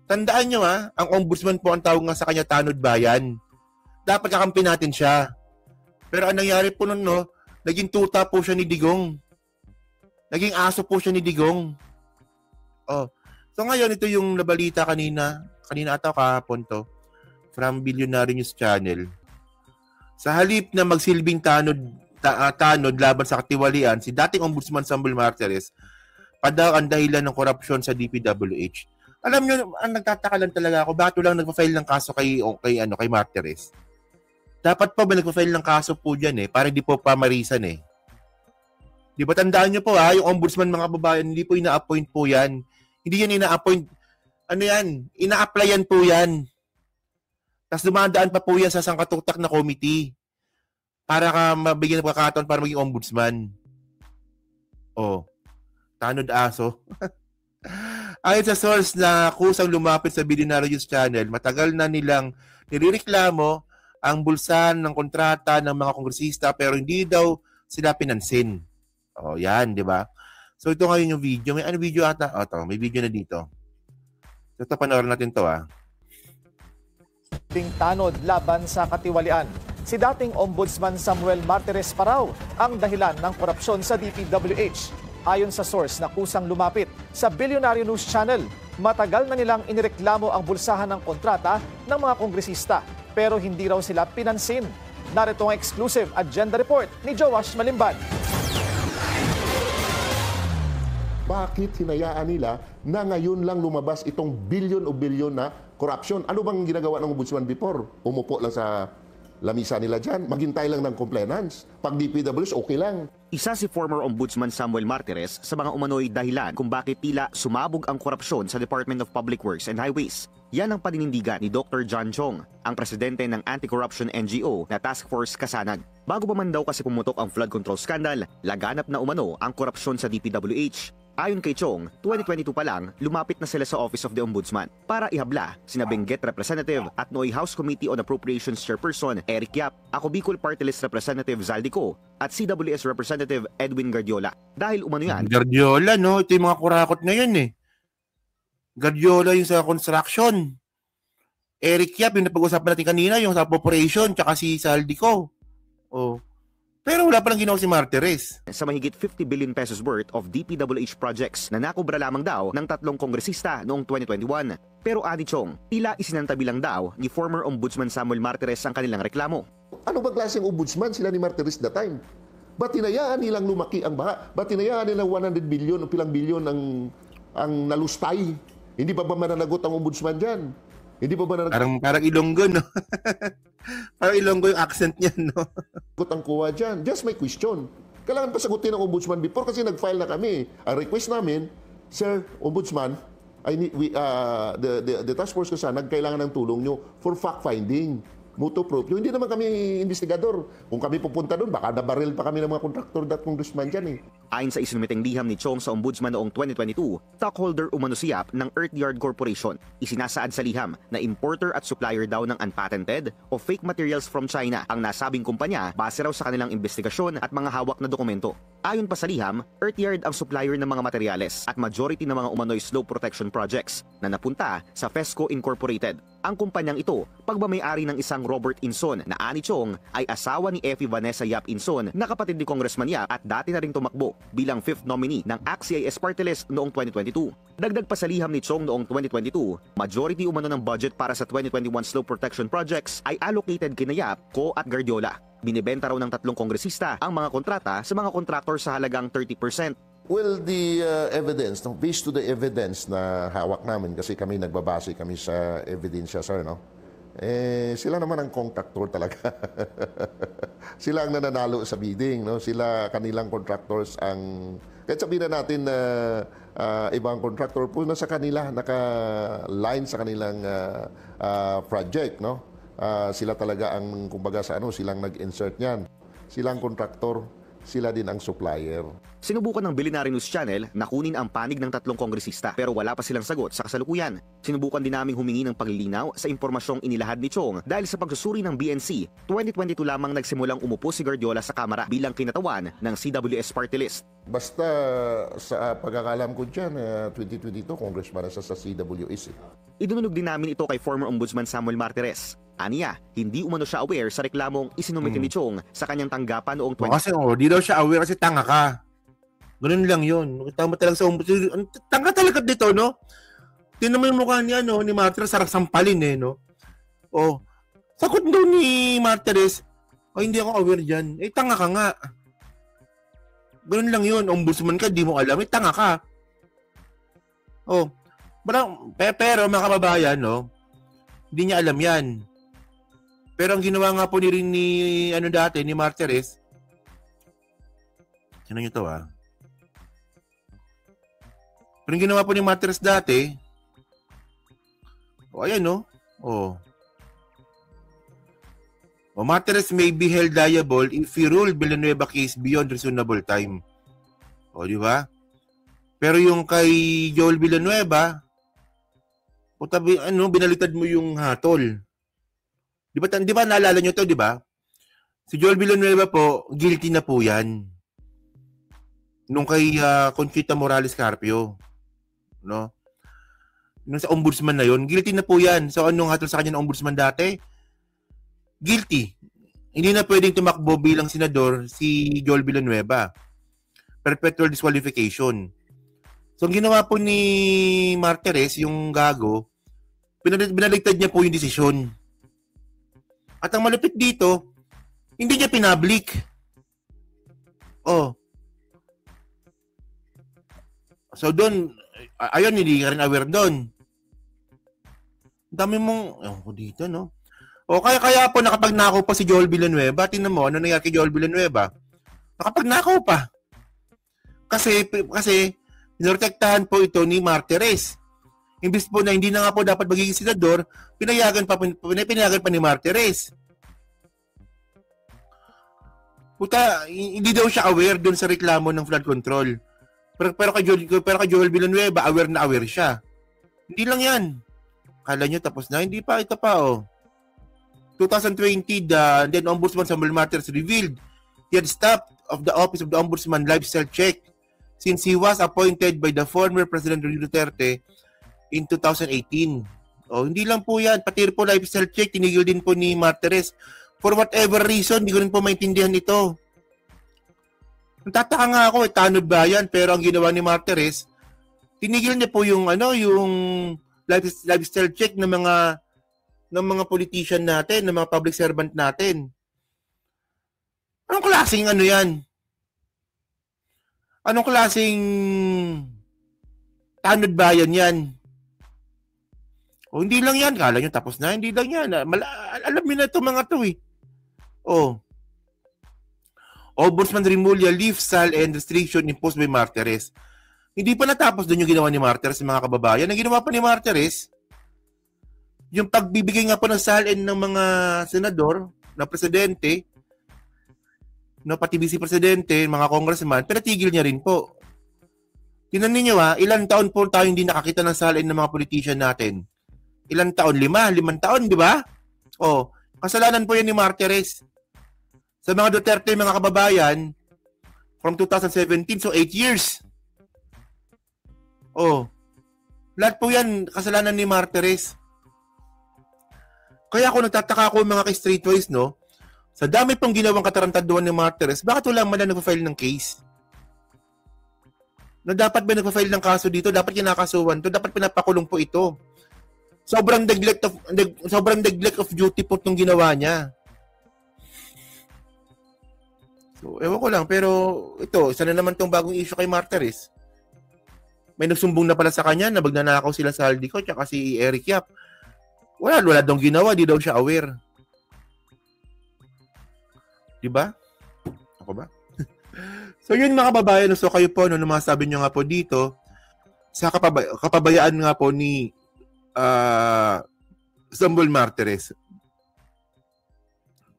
Tandaan nyo ang ombudsman po ang tawag nga sa kanya tanod bayan. Dapat kakampi natin siya. Pero ang nangyari po nun, naging tuta po siya ni Digong. Naging aso po siya ni Digong. So ngayon, ito yung nabalita kanina ata kahapon to, from Billionaire News Channel. Sa halip na magsilbing tanod laban sa katiwalian, si dating Ombudsman Samuel Martires, padaw ang dahilan ng korupsyon sa DPWH. Alam nyo, ang nagtataka lang talaga ako, bakit lang nagpa-file ng kaso kay Martires? Dapat pa ba nagpa-file ng kaso po dyan para hindi po pamarisan Di ba tandaan nyo po yung ombudsman mga babayan, hindi po ina-appoint po yan. Hindi yan ina-appoint. Ano yan? Ina-applyan po yan. Tapos dumadaan pa po yan sa sangkatutak na committee para ka mabigyan ng pagkakataon para maging ombudsman. Tanod aso. Ayon sa source na kusang lumapit sa Billionaire News Channel, matagal na nilang nirereklamo ang bulsan ng kontrata ng mga kongresista pero hindi daw sila pinansin. Yan, di ba? So ito ngayon yung video. May video ata? May video na dito. So ito, panoorin natin to Tanod laban sa katiwalian. Si dating Ombudsman Samuel Martires pa raw ang dahilan ng korupsyon sa DPWH. Ayon sa source na kusang lumapit sa Billionaire News Channel, matagal na nilang inireklamo ang bulsahan ng kontrata ng mga kongresista pero hindi raw sila pinansin. Narito ang exclusive agenda report ni Joash Malimban. Bakit hinayaan nila na ngayon lang lumabas itong bilyon o bilyon na corruption? Ano bang ginagawa ng ombudsman before? Umupo lang sa lamisa nila dyan. Maghintay lang ng complainants. Pag DPWH, okay lang. Isa si former Ombudsman Samuel Martires sa mga umano'y dahilan kung bakit tila sumabog ang korupsyon sa Department of Public Works and Highways. Yan ang paninindigan ni Dr. John Chong, ang presidente ng anti-corruption NGO na Task Force Kasanag. Bago pa man daw kasi pumutok ang flood control scandal, laganap na umano ang korupsyon sa DPWH. Ayon kay Chong, 2022 pa lang, lumapit na sila sa Office of the Ombudsman para ihabla sina Benguet Representative at Noy House Committee on Appropriations Chairperson Eric Yap, ako Bicol Party List Representative Zaldico at CWS Representative Edwin Guardiola. Dahil umano yan. Guardiola, ito yung mga kurakot na yan Guardiola yung sa construction. Eric Yap, yung napag-usapan natin kanina, yung sa appropriation, tsaka si Zaldico. Pero wala palang ginawa si Martires. Sa mahigit 50 billion pesos worth of DPWH projects na nakubra lamang daw ng 3 kongresista noong 2021. Pero ani Chong, tila isinantabi lang daw ni former Ombudsman Samuel Martires ang kanilang reklamo. Ano ba klaseng ombudsman sila ni Martires that time? Ba't tinayaan nilang lumaki ang baha? Ba't tinayaan nilang 100 billion o pilang billion ang nalustay? Hindi ba mananagot ang ombudsman dyan? Hindi ba mananagot? Parang Ilonggo, Parang Ilonggo yung accent niya, Ang kuha dyan. Just my question. Kailangan pa sagutin ng ombudsman before kasi nag-file na kami. Ang request namin, Sir Ombudsman, the task force kasi nagkailangan ng tulong nyo for fact-finding. Mutuo proprio. Hindi naman kami investigador. Kung kami pupunta doon, baka nabaril pa kami ng mga kontraktor at congressman dyan Ayon sa isinumiteng liham ni Chong sa Ombudsman noong 2022, stockholder umano si Yap ng Earthyard Corporation. Isinasaad sa liham na importer at supplier daw ng unpatented o fake materials from China ang nasabing kumpanya base raw sa kanilang investigasyon at mga hawak na dokumento. Ayon pa sa liham, Earthyard ang supplier ng mga materyales at majority ng mga umano'y slope protection projects na napunta sa Fesco Incorporated. Ang kumpanyang ito, pagmamayari ng isang Robert Inson na ani Chong ay asawa ni Effie Vanessa Yap Inson na kapatid ni Congressman Yap at dati na ring tumakbo bilang 5th nominee ng ACT-CIS Party List noong 2022. Dagdag pa sa liham ni Chong noong 2022, majority umano ng budget para sa 2021 slope protection projects ay allocated kina Yap, Ko at Guardiola. Binibenta raw ng 3 kongresista ang mga kontrata sa mga kontraktor sa halagang 30%. Well, the evidence, based to the evidence na hawak namin, kasi kami nagbabase kami sa ebidensya, sir, sila naman ang contractor talaga. Sila ang nananalo sa bidding, Sila, kanilang contractors ang... Kahit sabihin na natin na ibang contractor po na sa kanila, naka-line sa kanilang project, Sila talaga ang, kumbaga sa silang nag-insert niyan. Sila ang contractor. sila din ang supplier. Sinubukan ng Billionaire News Channel na kunin ang panig ng 3 kongresista pero wala pa silang sagot sa kasalukuyan. Sinubukan din naming humingi ng paglilinaw sa impormasyong inilahad ni Chong dahil sa pagsusuri ng BNC, 2022 lamang nagsimulang umupo si Guardiola sa Kamara bilang kinatawan ng CWS party list. Basta sa pagkakalam ko dyan, 2022, congressman na siya sa CWS. Idinunog din namin ito kay former Ombudsman Samuel Martires. Aniya, hindi umano siya aware sa reklamong isinumite ni Chong sa kanyang tanggapan noong Kasi di daw siya aware kasi tanga ka. Ganun lang yun. Tama talaga sa ombudsman. Tanga talaga dito, no? Tingnan mo yung mukha niya, no? Ni Martires, sarap sampalin, no? Sagot daw ni Martires, hindi ako aware dyan. Tanga ka nga. Ganun lang yun. Ombudsman ka, di mo alam. Tanga ka. Pero mga kababayan, no? Hindi niya alam yan. Pero ang ginawa nga po ni Martires, sino nyo to, Pero ang ginawa po ni Martires dati, ayan, no? Martires may be held liable if he ruled Villanueva case beyond reasonable time. Di ba? Pero yung kay Joel Villanueva, binalitad mo yung hatol. Di ba naalala nyo to, di ba? Si Joel Villanueva po, guilty na po yan. Nung kay Conchita Morales Carpio. No? Nung sa ombudsman na yon, guilty na po yan. So, anong hatol sa kanya ng ombudsman dati? Guilty. Hindi na pwedeng tumakbo bilang senador si Joel Villanueva. Perpetual disqualification. So, ang ginawa po ni Martires, yung gago, binaligtad niya po yung desisyon. At ang malapit dito, hindi niya pinablik. So, doon, ayun, hindi ka rin aware doon. Dami mong, dito, no? Kaya po nakapagnakaw pa si Joel Villanueva. Tingnan mo, ano nangyari kay Joel Villanueva? Nakapagnakaw pa. Kasi, nirotektahan po ito ni Martires. Imbis po na hindi na nga po dapat magiging senador, pinayagan pa ni Martires. Hindi daw siya aware doon sa reklamo ng flood control. Pero kay Joel Villanueva, aware na aware siya. Hindi lang yan. Kala nyo tapos na? Hindi pa, ito pa, 2020, then Ombudsman Samuel Martires revealed he had stopped of the Office of the Ombudsman lifestyle check since he was appointed by the former President Rodrigo Duterte in 2018. Hindi lang po yan. Pati po lifestyle check, tinigil din po ni Martires. For whatever reason, hindi ko rin po maintindihan ito. Natataka nga ako, tanod ba yan? Pero ang ginawa ni Martires, tinigil niya po yung lifestyle check ng mga politician natin, ng mga public servant natin. Anong klaseng yan? Anong klaseng tanod bayan yan? Hindi lang yan. Kala nyo tapos na. Hindi lang yan. Alam mo na ito mga to Ombudsman Rimulya lifts SAL and restriction imposed by Martires. Hindi pa natapos doon yung ginawa ni Martires, mga kababayan. Ang ginawa pa ni Martires, yung pagbibigay nga po ng SAL and ng mga senador, na presidente, pati vice presidente, mga congressman, pinatigil niya rin po. Tingnan ninyo ilang taon po tayo hindi nakakita ng SAL and ng mga politician natin. Ilang taon? 5 taon, di ba? Kasalanan po yan ni Martires. Sa mga Duterte, mga kababayan, from 2017, so 8 years. Lahat po yan, kasalanan ni Martires. Kaya ako nagtataka ako mga ka-streetwise, no? Sa dami pang ginawang katarantaduan ni Martires, bakit wala man na nag-file ng case? Na dapat ba nag-file ng kaso dito? Dapat kinakasuhan to? Dapat pinapakulong po ito? Sobrang neglect of duty po itong ginawa niya. So, ewan ko lang. Pero ito, isa na naman itong bagong issue kay Martires. May nagsumbong na pala sa kanya na magnanakaw sila sa Aldico tsaka si Eric Yap. Wala daw ginawa. Di daw siya aware. Diba? Ako ba? So, yun mga kababayan. So, kayo po, masasabi nyo nga po dito, sa kapabayaan nga po ni Samuel Martires.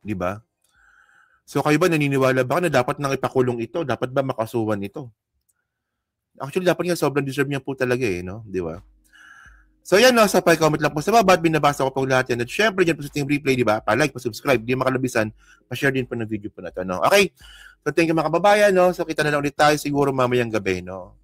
Diba? So kayo ba naniniwala ba na dapat nang ipakulong ito? Dapat ba makasuhan ito? Actually, dapat nga sobrang deserve niya po talaga eh, no? Di ba? So yan, no? So pa-comment lang po sa baba at binabasa ko po lahat yan. At syempre, dyan po sa Team Replay, di ba? Pa-like, pa-subscribe, di makalabisan, pa-share din po ng video po na ito, no? Okay? So thank you mga kababayan, no? So kita na lang ulit tayo siguro mamayang gabi, no?